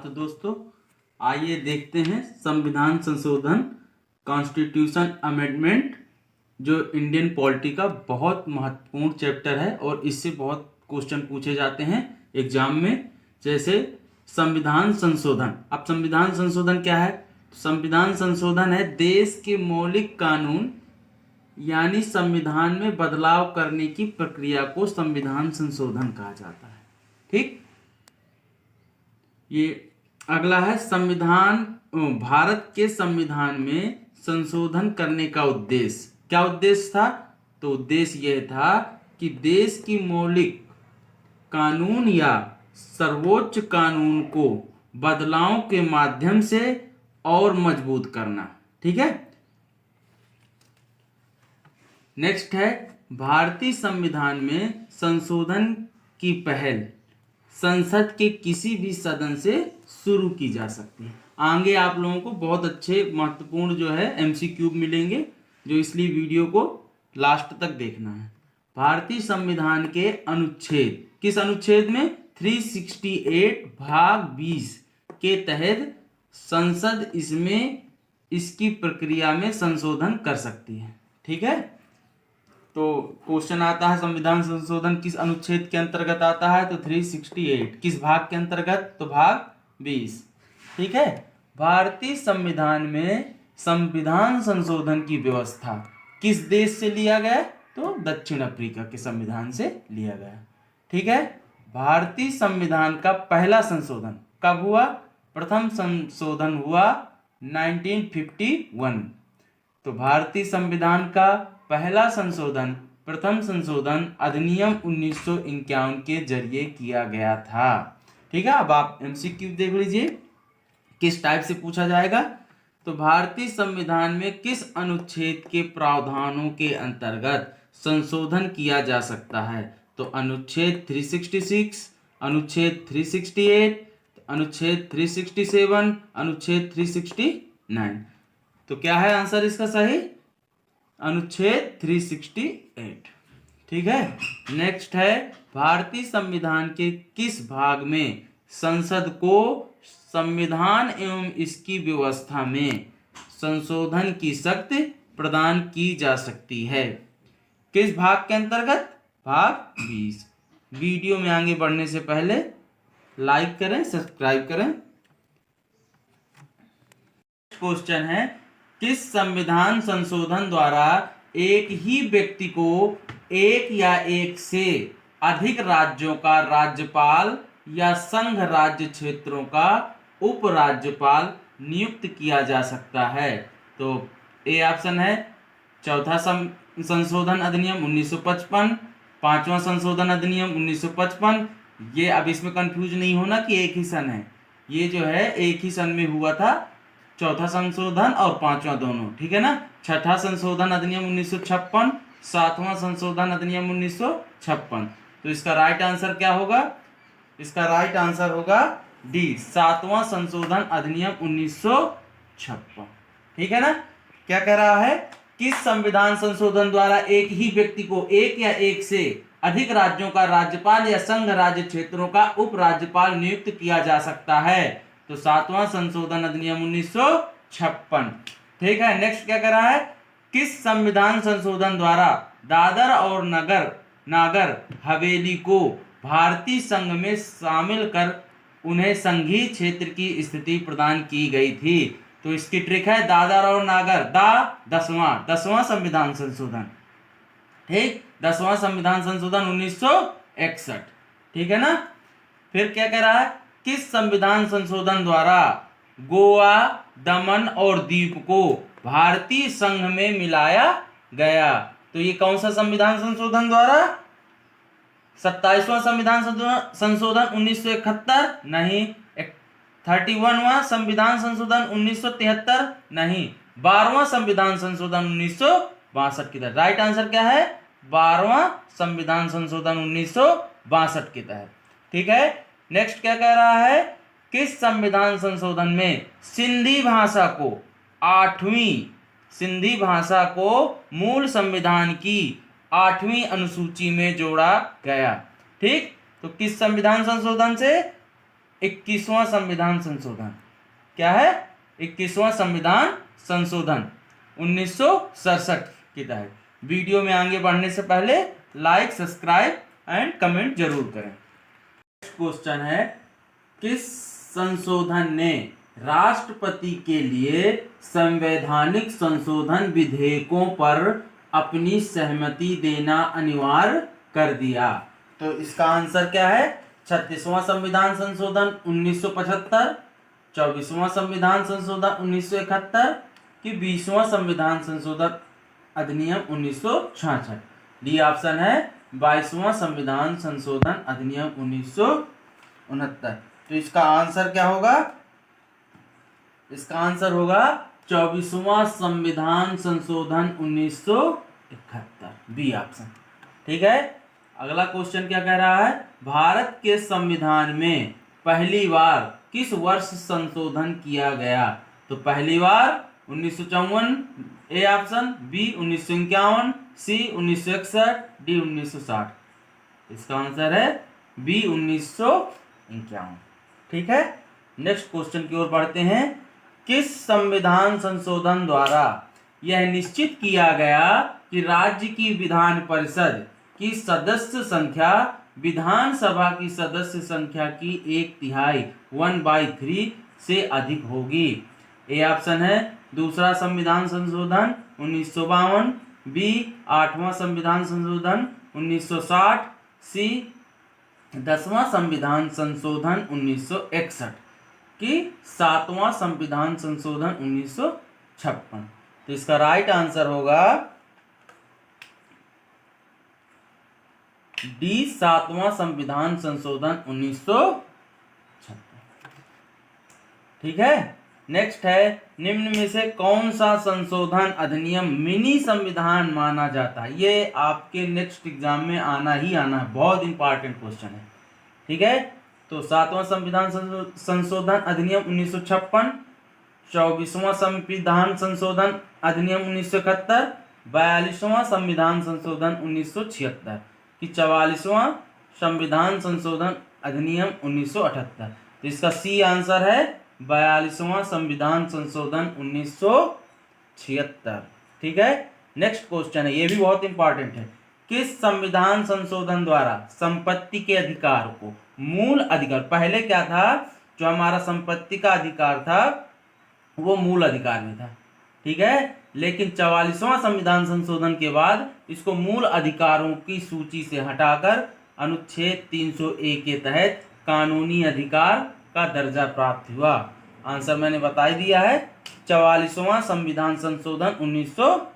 तो दोस्तों आइए देखते हैं संविधान संशोधन कॉन्स्टिट्यूशन अमेंडमेंट जो इंडियन पॉलिटी का बहुत महत्वपूर्ण चैप्टर है और इससे बहुत क्वेश्चन पूछे जाते हैं एग्जाम में। जैसे संविधान संशोधन। अब संविधान संशोधन क्या है? संविधान संशोधन है देश के मौलिक कानून यानी संविधान में बदलाव करने की प्रक्रिया को संविधान संशोधन कहा जाता है। ठीक, ये अगला है संविधान। भारत के संविधान में संशोधन करने का उद्देश्य क्या उद्देश्य था? तो उद्देश्य यह था कि देश की मौलिक कानून या सर्वोच्च कानून को बदलाव के माध्यम से और मजबूत करना। ठीक है। नेक्स्ट है भारतीय संविधान में संशोधन की पहल संसद के किसी भी सदन से शुरू की जा सकती है। आगे आप लोगों को बहुत अच्छे महत्वपूर्ण जो है एमसीक्यू मिलेंगे, जो इसलिए वीडियो को लास्ट तक देखना है। भारतीय संविधान के अनुच्छेद, किस अनुच्छेद में? 368 भाग 20 के तहत संसद इसमें इसकी प्रक्रिया में संशोधन कर सकती है। ठीक है। तो क्वेश्चन आता है संविधान संशोधन किस अनुच्छेद के अंतर्गत आता है? तो 368 किस भाग के अंतर्गत? तो भाग 20। ठीक है। भारतीय संविधान में संविधान संशोधन की व्यवस्था किस देश से लिया गया? तो दक्षिण अफ्रीका के संविधान से लिया गया। ठीक है। भारतीय संविधान का पहला संशोधन कब हुआ? प्रथम संशोधन हुआ 1951। तो भारतीय संविधान का पहला संशोधन, प्रथम संशोधन अधिनियम 1951 के जरिए किया गया था। ठीक है। अब आप एमसीक्यू देख लीजिए किस टाइप से पूछा जाएगा। तो भारतीय संविधान में किस अनुच्छेद के प्रावधानों के अंतर्गत संशोधन किया जा सकता है? तो अनुच्छेद 366, अनुच्छेद 368, अनुच्छेद 367, अनुच्छेद 369। तो क्या है आंसर इसका सही? अनुच्छेद 368। ठीक है। नेक्स्ट है भारतीय संविधान के किस भाग में संसद को संविधान एवं इसकी व्यवस्था में संशोधन की शक्ति प्रदान की जा सकती है? किस भाग के अंतर्गत? भाग 20। वीडियो में आगे बढ़ने से पहले लाइक करें, सब्सक्राइब करें। क्वेश्चन है किस संविधान संशोधन द्वारा एक ही व्यक्ति को एक या एक से अधिक राज्यों का राज्यपाल या संघ राज्य क्षेत्रों का उपराज्यपाल नियुक्त किया जा सकता है? तो ए ऑप्शन है चौथा संशोधन अधिनियम 1955, पांचवा संशोधन अधिनियम 1955। ये अब इसमें कंफ्यूज नहीं होना कि एक ही सन है, ये जो है एक ही सन में हुआ था, चौथा संशोधन और पांचवा दोनों। ठीक है ना। छठा संशोधन अधिनियम 1956, सातवां संशोधन अधिनियम 1956। तो इसका राइट आंसर क्या होगा? इसका राइट आंसर होगा डी, सातवां संशोधन अधिनियम 1956। ठीक है ना। क्या कह रहा है? किस संविधान संशोधन द्वारा एक ही व्यक्ति को एक या एक से अधिक राज्यों का राज्यपाल या संघ राज्य क्षेत्रों का उपराज्यपाल नियुक्त किया जा सकता है? तो सातवां संशोधन अधिनियम 1956। ठीक है। नेक्स्ट क्या कर रहा है? किस संविधान संशोधन द्वारा दादर और नागर हवेली को भारतीय संघ में शामिल कर उन्हें संघीय क्षेत्र की स्थिति प्रदान की गई थी? तो इसकी ट्रिक है दादर और नागर, दसवां संविधान संशोधन। ठीक, 10वां संविधान संशोधन 1961। ठीक है ना। फिर क्या कह रहा है? किस संविधान संशोधन द्वारा गोवा, दमन और दीव को भारतीय संघ में मिलाया गया? तो ये कौन सा संविधान संशोधन द्वारा? 27वां संविधान संशोधन 1971 नहीं। 31वां संविधान संशोधन 1973 नहीं। 12वां संविधान संशोधन 1962 की तहत। राइट आंसर क्या है? 12वां संविधान संशोधन 1962 के तहत। ठीक है। नेक्स्ट क्या कह रहा है? किस संविधान संशोधन में सिंधी भाषा को मूल संविधान की 8वीं अनुसूची में जोड़ा गया? ठीक, तो किस संविधान संशोधन से? 21वां संविधान संशोधन। क्या है? 21वां संविधान संशोधन 1967 के तहत। वीडियो में आगे बढ़ने से पहले लाइक, सब्सक्राइब एंड कमेंट जरूर करें। नेक्स्ट क्वेश्चन है, किस संशोधन ने राष्ट्रपति के लिए संवैधानिक संशोधन विधेयकों पर अपनी सहमति देना अनिवार्य कर दिया? तो इसका आंसर क्या है? 36वां संविधान संशोधन 1975, 24वां संविधान संशोधन 1971 कि 20वां संविधान संशोधन अधिनियम 1966। डी ऑप्शन है 22वां संविधान संशोधन अधिनियम 1969। तो इसका आंसर क्या होगा? इसका आंसर होगा 24वां संविधान संशोधन 1971, बी ऑप्शन। ठीक है। अगला क्वेश्चन क्या कह रहा है? भारत के संविधान में पहली बार किस वर्ष संशोधन किया गया? तो पहली बार 1954, A option, B 1951, C 1961, D 1960। इसका आंसर है बी 1951। ठीक है। नेक्स्ट क्वेश्चन की ओर बढ़ते हैं। किस संविधान संशोधन द्वारा यह निश्चित किया गया कि राज्य की विधान परिषद की सदस्य संख्या विधानसभा की सदस्य संख्या की 1/3 1/3 से अधिक होगी? ए ऑप्शन है दूसरा संविधान संशोधन 1952, बी 8वां संविधान संशोधन 1960, सी 10वां संविधान संशोधन 1961 कि 7वां संविधान संशोधन 1956। तो इसका राइट आंसर होगा डी 7वां संविधान संशोधन 1956। ठीक है। नेक्स्ट है, निम्न में से कौन सा संशोधन अधिनियम मिनी संविधान माना जाता है? ये आपके नेक्स्ट एग्जाम में आना ही आना है, बहुत इंपॉर्टेंट क्वेश्चन है। ठीक है। तो 7वां संविधान संशोधन अधिनियम 1956, 24वां संविधान संशोधन अधिनियम 1971, 42वां संविधान संशोधन 1976 कि 44वां संविधान संशोधन अधिनियम 1978। तो इसका सी आंसर है 42वां संविधान संशोधन 1976। ठीक है। नेक्स्ट क्वेश्चन है, ये भी बहुत इंपॉर्टेंट है। किस संविधान संशोधन द्वारा संपत्ति के अधिकार को मूल अधिकार, पहले क्या था, जो हमारा संपत्ति का अधिकार था वो मूल अधिकार में था। ठीक है। लेकिन 44वां संविधान संशोधन के बाद इसको मूल अधिकारों की सूची से हटाकर अनुच्छेद 301 के तहत कानूनी अधिकार का दर्जा प्राप्त हुआ। आंसर मैंने बता ही दिया है, 44वां संविधान संशोधन 1976।